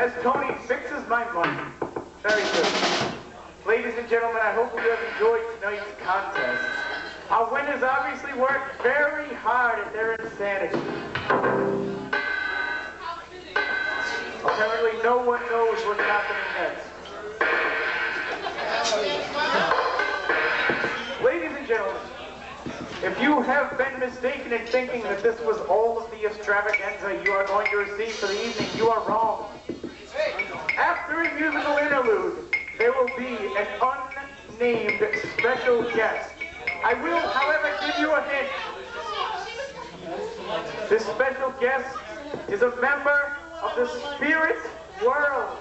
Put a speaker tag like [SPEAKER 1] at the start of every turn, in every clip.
[SPEAKER 1] as Tony fixes my money. Very good. Ladies and gentlemen, I hope you have enjoyed tonight's contest. Our winners obviously worked very hard at their insanity. Apparently no one knows what's happening next. Ladies and gentlemen, if you have been mistaken in thinking that this was all of the extravaganza you are going to receive for the evening, you are wrong. After a musical interlude, there will be an unnamed special guest. I will, however, give you a hint. This special guest is a member of the spirit world.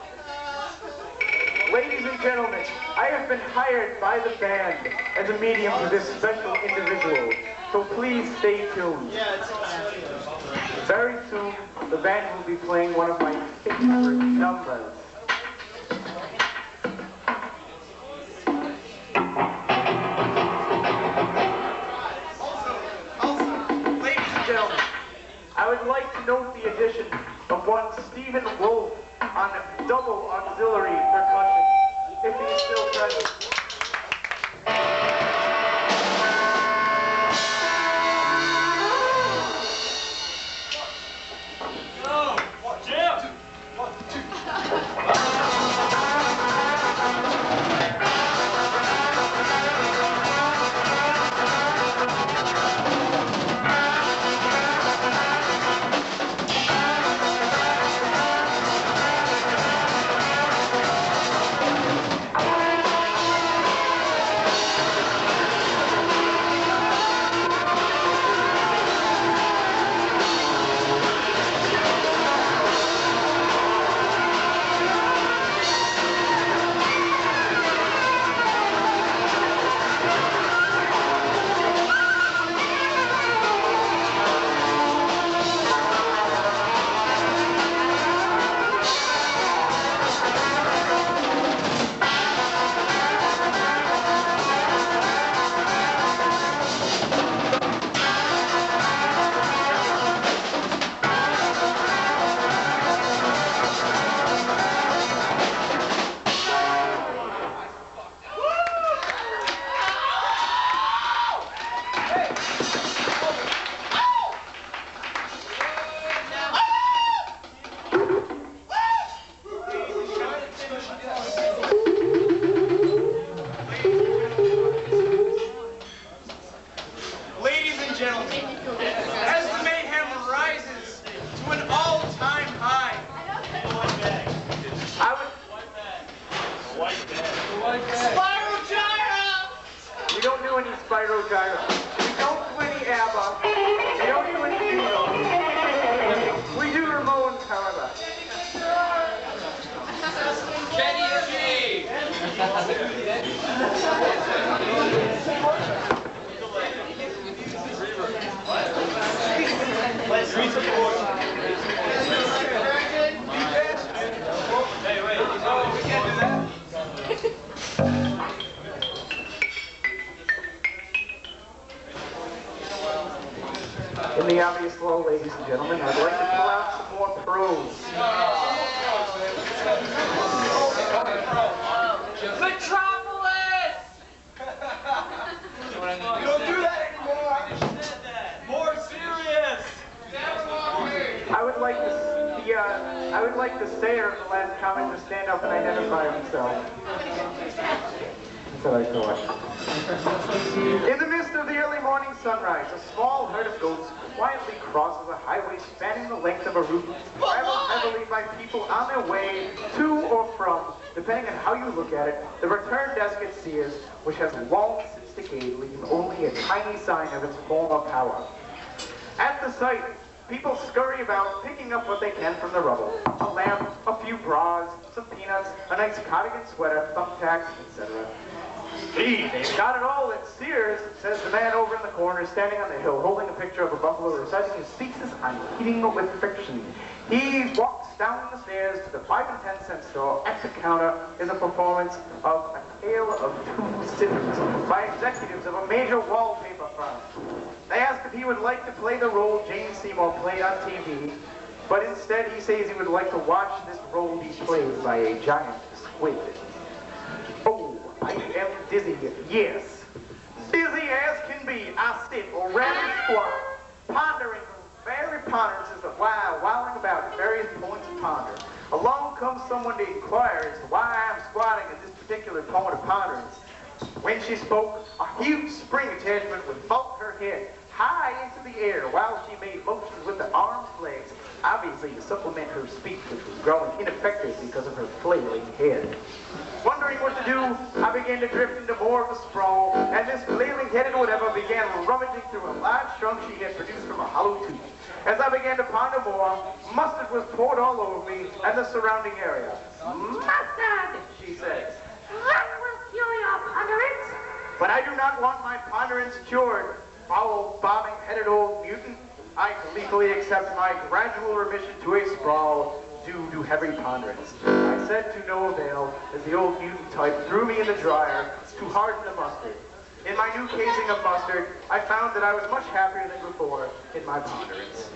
[SPEAKER 1] Ladies and gentlemen, I have been hired by the band as a medium for this special individual, so please stay tuned. Very soon, the band will be playing one of my favorite numbers. I would like to note the addition of one Stephen Wolf on double auxiliary percussion, if he is still present. In the obvious lull, ladies and gentlemen, I'd like to pull out some more pros. Metropolis! You don't do that anymore! More serious! I would like the sayer of the last comment to stand up and identify himself. That's what I thought. In the midst of the early morning sunrise, a small herd of goats quietly crosses a highway spanning the length of a route traveled heavily by people on their way to or from, depending on how you look at it, the return desk at Sears, which has long since decayed, leaving only a tiny sign of its former power. At the site, people scurry about, picking up what they can from the rubble. A lamp, a few bras, some peanuts, a nice cardigan sweater, thumbtacks, etc. Gee, they've got it all at Sears, says the man over in the corner, standing on the hill, holding a picture of a buffalo, reciting his thesis on heating with friction. He walks down the stairs to the 5 and 10 cent store. At the counter is a performance of A Tale of Two Cities by executives of a major wallpaper firm. They ask if he would like to play the role Jane Seymour played on TV. But instead he says he would like to watch this role be played by a giant squid. Oh, I am dizzy, yes. Dizzy as can be, I sit or rather squat, pondering very ponderances of wowing about at various points of ponder. Along comes someone to inquire as to why I'm squatting at this particular point of ponderance. When she spoke, a huge spring attachment would vault her head high into the air while she made motions with the arms and legs, obviously to supplement her speech, which was growing ineffective because of her flailing head. Wondering what to do, I began to drift into more of a sprawl, and this flailing-headed whatever began rummaging through a large trunk she had produced from a hollow tooth. As I began to ponder more, mustard was poured all over me and the surrounding area. Mustard, she says. That will cure your ponderance. But I do not want my ponderance cured, foul, bobbing-headed old mutant. I gleefully accept my gradual remission to a sprawl due to heavy ponderance. I said to no avail as the old mutant type threw me in the dryer to harden the mustard. In my new casing of mustard, I found that I was much happier than before in my ponderance.